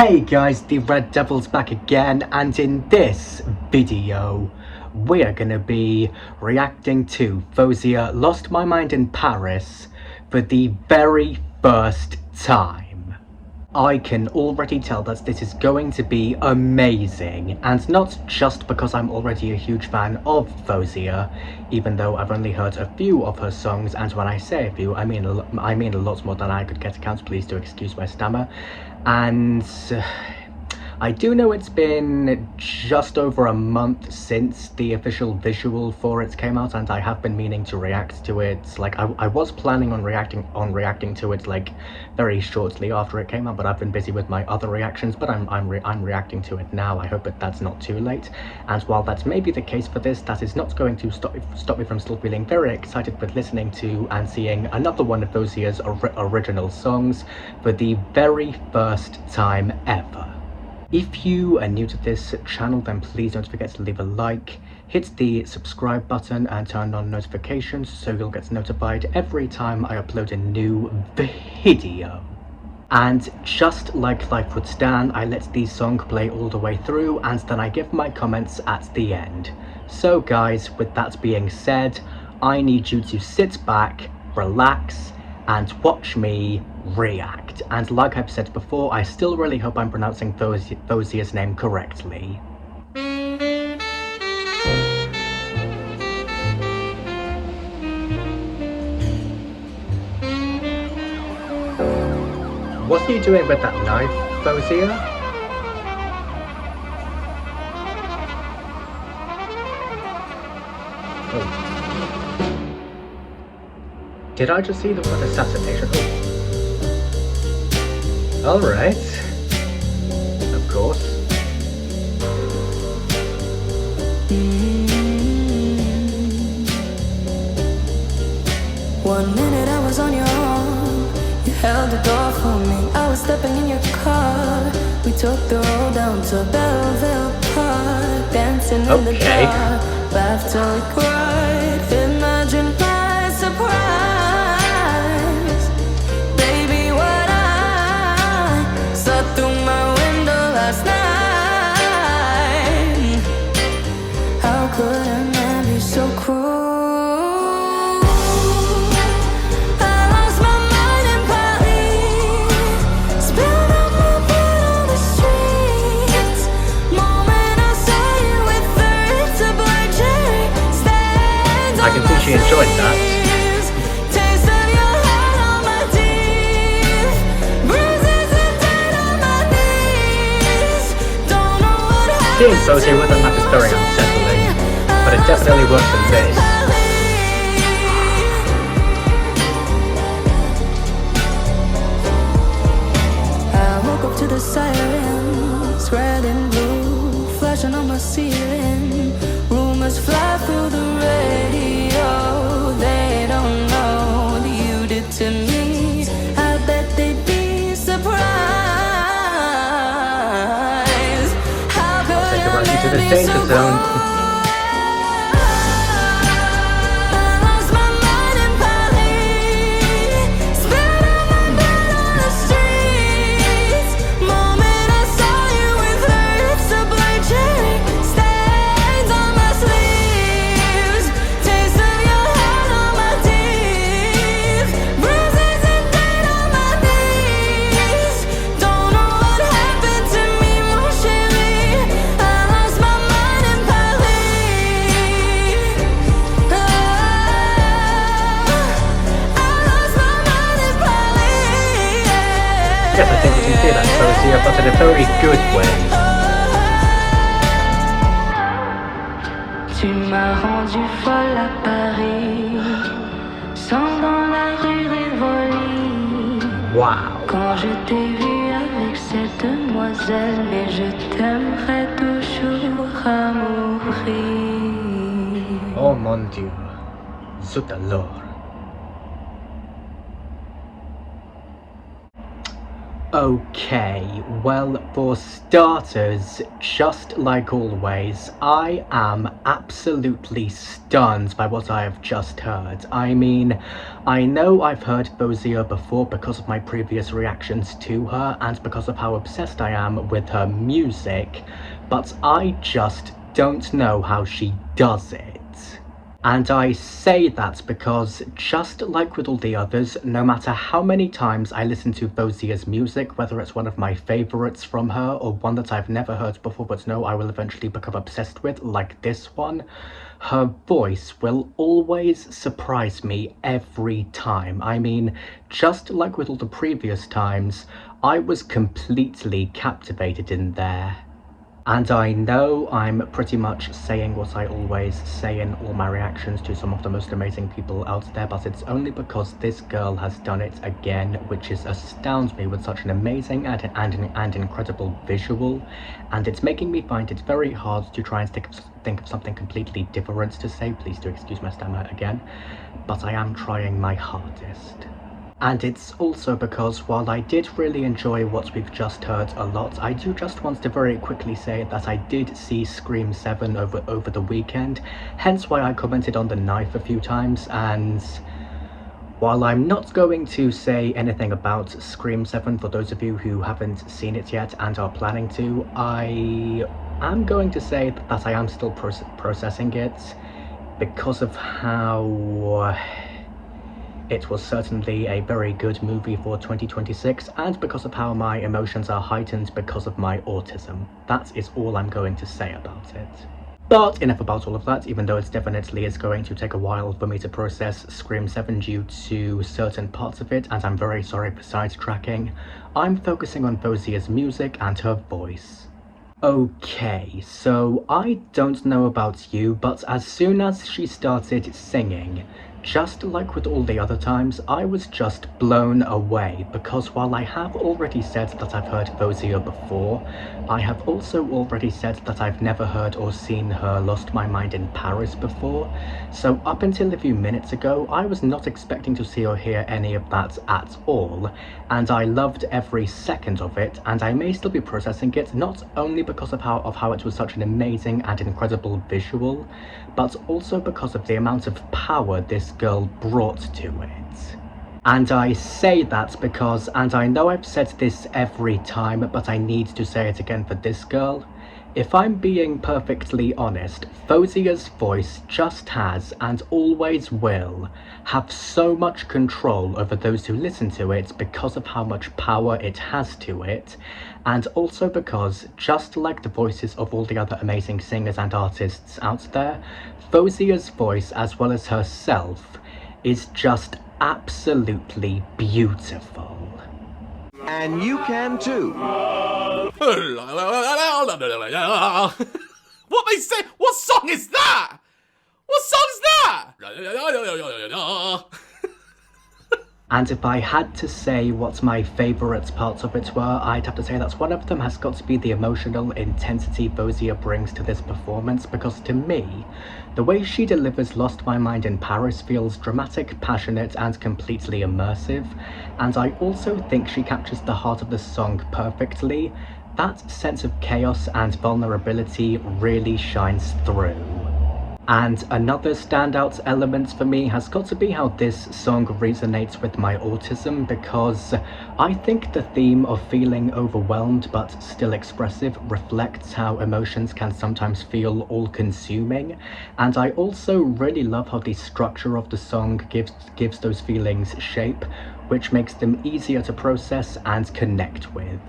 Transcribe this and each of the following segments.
Hey guys, the Red Devil's back again, and in this video we are gonna be reacting to Faouzia Lost My Mind in Paris for the very first time. I can already tell that this is going to be amazing, and not just because I'm already a huge fan of Faouzia, even though I've only heard a few of her songs, and when I say a few, I mean a lot more than I could get to count. Please do excuse my stammer. And I do know it's been just over a month since the official visual for it came out, and I have been meaning to react to it. Like I was planning on reacting to it like very shortly after it came out, but I've been busy with my other reactions. But I'm reacting to it now. I hope that that's not too late. And while that may be the case for this, that is not going to stop me from still feeling very excited with listening to and seeing another one of Fauzia's original songs for the very first time ever. If you are new to this channel, then please don't forget to leave a like, hit the subscribe button and turn on notifications so you'll get notified every time I upload a new video. And just like Life would stand, I let the song play all the way through and then I give my comments at the end. So guys, with that being said, I need you to sit back, relax, and watch me react. And like I've said before, I still really hope I'm pronouncing Fauzia's name correctly. What are you doing with that knife, Faouzia? Oh. Did I just see the word assassination? Oh. Alright. Of course. One minute I was on your arm, you held the door for me. I was stepping in your car, we took the road down to Belleville Park, dancing in the dark, laughed till we cried. Imagine my surprise. Through my window last night, how could a man be so cruel? I lost my mind in Paris, spilled out my blood on the streets. Moment I saw you with the black cherry stains. I can see she enjoyed that. Seeing Faouzia with a map is very unsettling, but it definitely works in this. I woke up to the sirens, red and blue, flashing on my ceiling. Rumors fly through the radio, they don't know what you did to me. I bet they'd be surprised. To the danger zone. Yes, I think you can see that Faouzia, but in a very good way. Tu m'as rendu folle à Paris, sans dans la rue Rivoli. Wow. Quand je t'ai vu avec cette demoiselle, mais je t'aimerai toujours à mourir. Oh mon Dieu, zut alors. Okay, well, for starters, just like always, I am absolutely stunned by what I have just heard. I mean, I know I've heard Faouzia before because of my previous reactions to her and because of how obsessed I am with her music, but I just don't know how she does it. And I say that because, just like with all the others, no matter how many times I listen to Faouzia's music, whether it's one of my favourites from her or one that I've never heard before but know I will eventually become obsessed with, like this one, her voice will always surprise me every time. I mean, just like with all the previous times, I was completely captivated in there. And I know I'm pretty much saying what I always say in all my reactions to some of the most amazing people out there, but it's only because this girl has done it again, which astounds me with such an amazing and incredible visual, and it's making me find it very hard to try and think of something completely different to say. Please do excuse my stammer again, but I am trying my hardest. And it's also because while I did really enjoy what we've just heard a lot, I do just want to very quickly say that I did see Scream 7 over the weekend, hence why I commented on the knife a few times, and while I'm not going to say anything about Scream 7 for those of you who haven't seen it yet and are planning to, I am going to say that I am still processing it because of how it was certainly a very good movie for 2026, and because of how my emotions are heightened because of my autism. That is all I'm going to say about it. But enough about all of that, even though it definitely is going to take a while for me to process Scream 7 due to certain parts of it, and I'm very sorry for sidetracking. I'm focusing on Faouzia's music and her voice. Okay, so I don't know about you, but as soon as she started singing, just like with all the other times, I was just blown away, because while I have already said that I've heard Faouzia before, I have also already said that I've never heard or seen her Lost My Mind in Paris before, so up until a few minutes ago, I was not expecting to see or hear any of that at all, and I loved every second of it, and I may still be processing it, not only because of how it was such an amazing and incredible visual, but also because of the amount of power this girl brought to it. And I say that because, and I know I've said this every time, but I need to say it again for this girl, if I'm being perfectly honest, Faouzia's voice just has, and always will, have so much control over those who listen to it because of how much power it has to it, and also because, just like the voices of all the other amazing singers and artists out there, Faouzia's voice, as well as herself, is just absolutely beautiful. And you can too. What they say? What song is that? What song's that? And if I had to say what my favourite parts of it were, I'd have to say that one of them has got to be the emotional intensity Faouzia brings to this performance, because to me, the way she delivers Lost My Mind in Paris feels dramatic, passionate, and completely immersive, and I also think she captures the heart of the song perfectly. That sense of chaos and vulnerability really shines through. And another standout element for me has got to be how this song resonates with my autism, because I think the theme of feeling overwhelmed but still expressive reflects how emotions can sometimes feel all-consuming, and I also really love how the structure of the song gives those feelings shape, which makes them easier to process and connect with.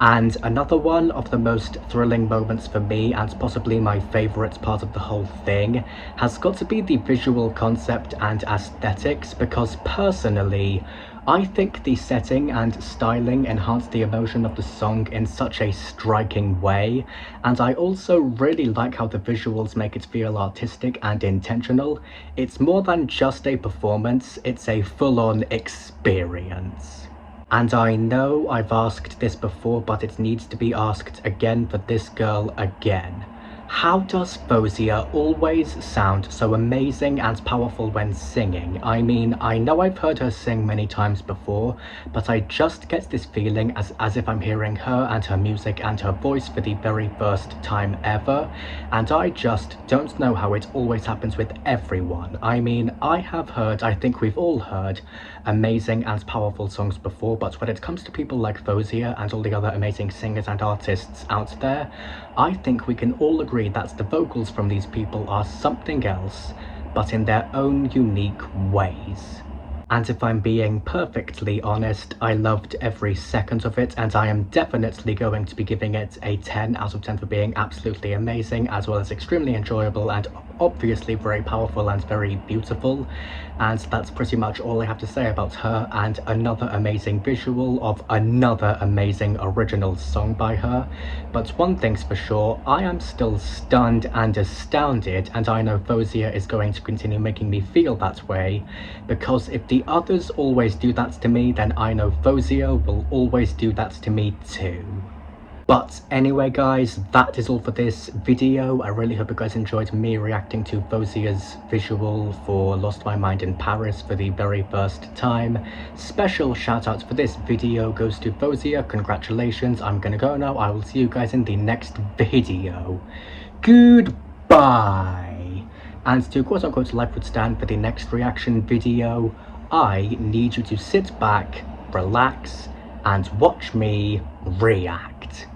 And another one of the most thrilling moments for me, and possibly my favourite part of the whole thing, has got to be the visual concept and aesthetics, because personally, I think the setting and styling enhance the emotion of the song in such a striking way, and I also really like how the visuals make it feel artistic and intentional. It's more than just a performance, it's a full-on experience. And I know I've asked this before, but it needs to be asked again for this girl again. How does Faouzia always sound so amazing and powerful when singing? I mean, I know I've heard her sing many times before, but I just get this feeling as if I'm hearing her and her music and her voice for the very first time ever, and I just don't know how it always happens with everyone. I mean, I think we've all heard amazing and powerful songs before, but when it comes to people like Faouzia and all the other amazing singers and artists out there, I think we can all agree that the vocals from these people are something else, but in their own unique ways. And if I'm being perfectly honest, I loved every second of it, and I am definitely going to be giving it a 10 out of 10 for being absolutely amazing, as well as extremely enjoyable and obviously very powerful and very beautiful. And that's pretty much all I have to say about her, and another amazing visual of another amazing original song by her. But one thing's for sure, I am still stunned and astounded, and I know Faouzia is going to continue making me feel that way, because if the others always do that to me, then I know Faouzia will always do that to me too. But anyway guys, that is all for this video. I really hope you guys enjoyed me reacting to Faouzia's visual for Lost My Mind in Paris for the very first time. Special shout out for this video goes to Faouzia. Congratulations, I'm gonna go now. I will see you guys in the next video. Goodbye! And to quote unquote life would stand for the next reaction video, I need you to sit back, relax, and watch me react.